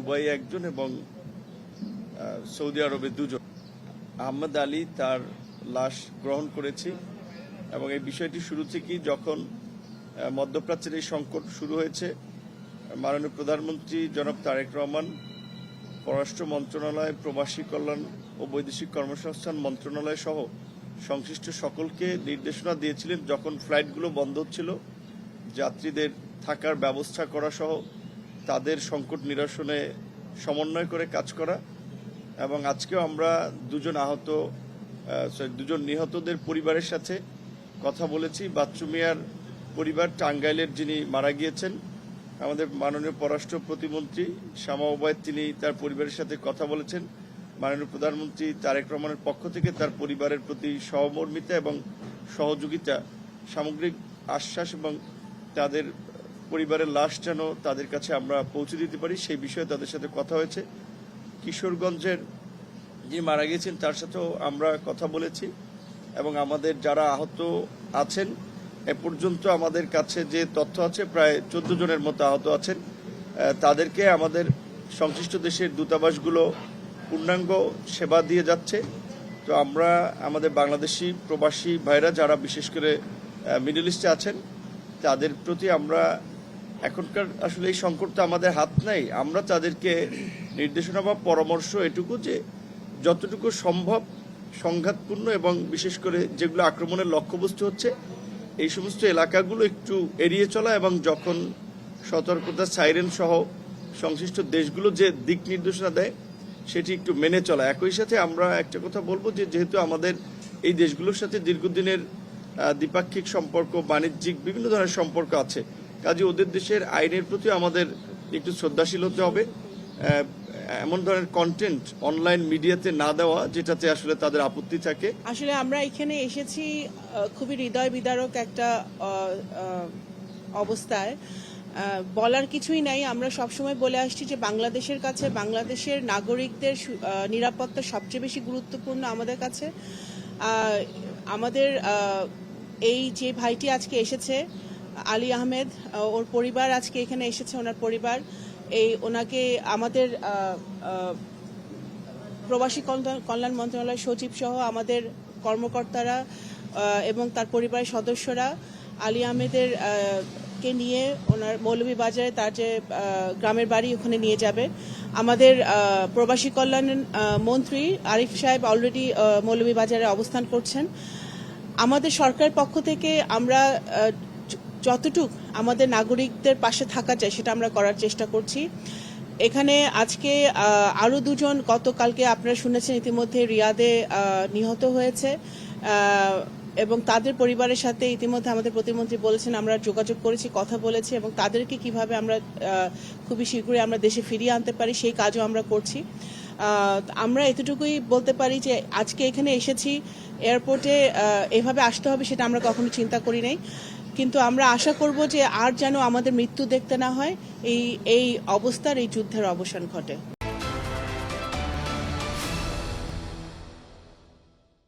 Dubai একজন এবং Saudi আরবে দুজন। আহমদ আলী তার লাশ গ্রহণ করেছি এবং এই বিষয়টি শুরু থেকেই যখন মধ্যপ্রাচ্যের এই সংকট শুরু হয়েছে, মাননীয় প্রধানমন্ত্রী জনাব তারেক রহমান, পররাষ্ট্র মন্ত্রণালয়, প্রবাসী কল্যাণ ও বৈদেশিক কর্মসংস্থান মন্ত্রণালয় সহ সংশ্লিষ্ট সকলকে নির্দেশনা দিয়েছিলেন যখন ফ্লাইটগুলো বন্ধ হচ্ছিল যাত্রীদের থাকার ব্যবস্থা করা সহ তাদের সংকট নিরসনে সমন্বয় করে কাজ করা। এবং আজকেও আমরা দুজন নিহতদের পরিবারের সাথে কথা বলেছি। বাচ্চু মিয়ার পরিবার, টাঙ্গাইলের যিনি মারা গিয়েছেন, আমাদের মাননীয় পররাষ্ট্র প্রতিমন্ত্রী শামা ওবায়দ, তিনি তার পরিবারের সাথে কথা বলেছেন। মাননীয় প্রধানমন্ত্রী তারেক রহমানের পক্ষ থেকে তার পরিবারের প্রতি সহমর্মিতা এবং সহযোগিতা, সামগ্রিক আশ্বাস এবং তাদের পরিবারের লাশ যেন তাদের কাছে আমরা পৌঁছে দিতে পারি সেই বিষয়ে তাদের সাথে কথা হয়েছে। কিশোরগঞ্জের যিনি মারা গিয়েছেন তার সাথেও আমরা কথা বলেছি এবং আমাদের যারা আহত আছেন এ পর্যন্ত আমাদের কাছে যে তথ্য আছে প্রায় 14 জনের মতো আহত আছেন। তাদেরকে আমাদের সংশ্লিষ্ট দেশের দূতাবাসগুলো পূর্ণাঙ্গ সেবা দিয়ে যাচ্ছে। তো আমরা আমাদের বাংলাদেশি প্রবাসী ভাইরা যারা বিশেষ করে মিডল ইস্টে আছেন তাদের প্রতি আমরা এখনকার আসলে এই সংকটটা আমাদের হাত নাই, আমরা তাদেরকে নির্দেশনা বা পরামর্শ এটুকু যে যতটুকু সম্ভব সংঘাতপূর্ণ এবং বিশেষ করে যেগুলো আক্রমণের লক্ষ্যবস্তু হচ্ছে এই সমস্ত এলাকাগুলো একটু এড়িয়ে চলা এবং যখন সতর্কতা সাইরেন সহ সংশ্লিষ্ট দেশগুলো যে দিক নির্দেশনা দেয় সেটি একটু মেনে চলা। একই সাথে আমরা একটা কথা বলবো যে যেহেতু আমাদের এই দেশগুলোর সাথে দীর্ঘদিনের দ্বিপাক্ষিক সম্পর্ক, বাণিজ্যিক বিভিন্ন ধরনের সম্পর্ক আছে, কাজে ওদের দেশের আইনের প্রতি আমাদের একটু শ্রদ্ধাশীল হতে হবে। এমন ধরনের কন্টেন্ট অনলাইন মিডিয়াতে না দেওয়া যেটাতে আসলে তাদের আপত্তি থাকে। আসলে আমরা এখানে এসেছি খুবই হৃদয় বিদারক একটা অবস্থায়, বলার কিছুই নাই। আমরা সবসময় বলে আসছি যে বাংলাদেশের কাছে বাংলাদেশের নাগরিকদের নিরাপত্তা সবচেয়ে বেশি গুরুত্বপূর্ণ আমাদের কাছে। আমাদের এই যে ভাইটি আজকে এসেছে আলী আহমেদ, ওর পরিবার আজকে এখানে এসেছে, ওনার পরিবার ওনাকে আমাদের প্রবাসী কল্যাণ মন্ত্রণালয় সচিব সহ আমাদের কর্মকর্তারা এবং তার পরিবারের সদস্যরা আলী আহমেদের কে নিয়ে ওনার মৌলভীবাজারে তার যে গ্রামের বাড়ি ওখানে নিয়ে যাবে। আমাদের প্রবাসী কল্যাণ মন্ত্রী আরিফ সাহেব অলরেডি মৌলভীবাজারে অবস্থান করছেন। আমাদের সরকারের পক্ষ থেকে আমরা যতটুক আমাদের নাগরিকদের পাশে থাকা যায় সেটা আমরা করার চেষ্টা করছি। এখানে আজকে আরও দুজন গতকালকে আপনারা শুনেছেন ইতিমধ্যে রিয়াদে নিহত হয়েছে এবং তাদের পরিবারের সাথে ইতিমধ্যে আমাদের প্রতিমন্ত্রী বলেছেন আমরা যোগাযোগ করেছি, কথা বলেছি এবং তাদেরকে কিভাবে আমরা খুবই শীঘ্রই আমরা দেশে ফিরিয়ে আনতে পারি সেই কাজও আমরা করছি। আমরা এতটুকুই বলতে পারি যে আজকে এখানে এসেছি, এয়ারপোর্টে এভাবে আসতে হবে সেটা আমরা কখনো চিন্তা করি নাই, কিন্তু আমরা আশা করব যে আর যেন আমাদের মৃত্যু দেখতে না হয়, এই অবস্থার এই যুদ্ধের অবসান ঘটে।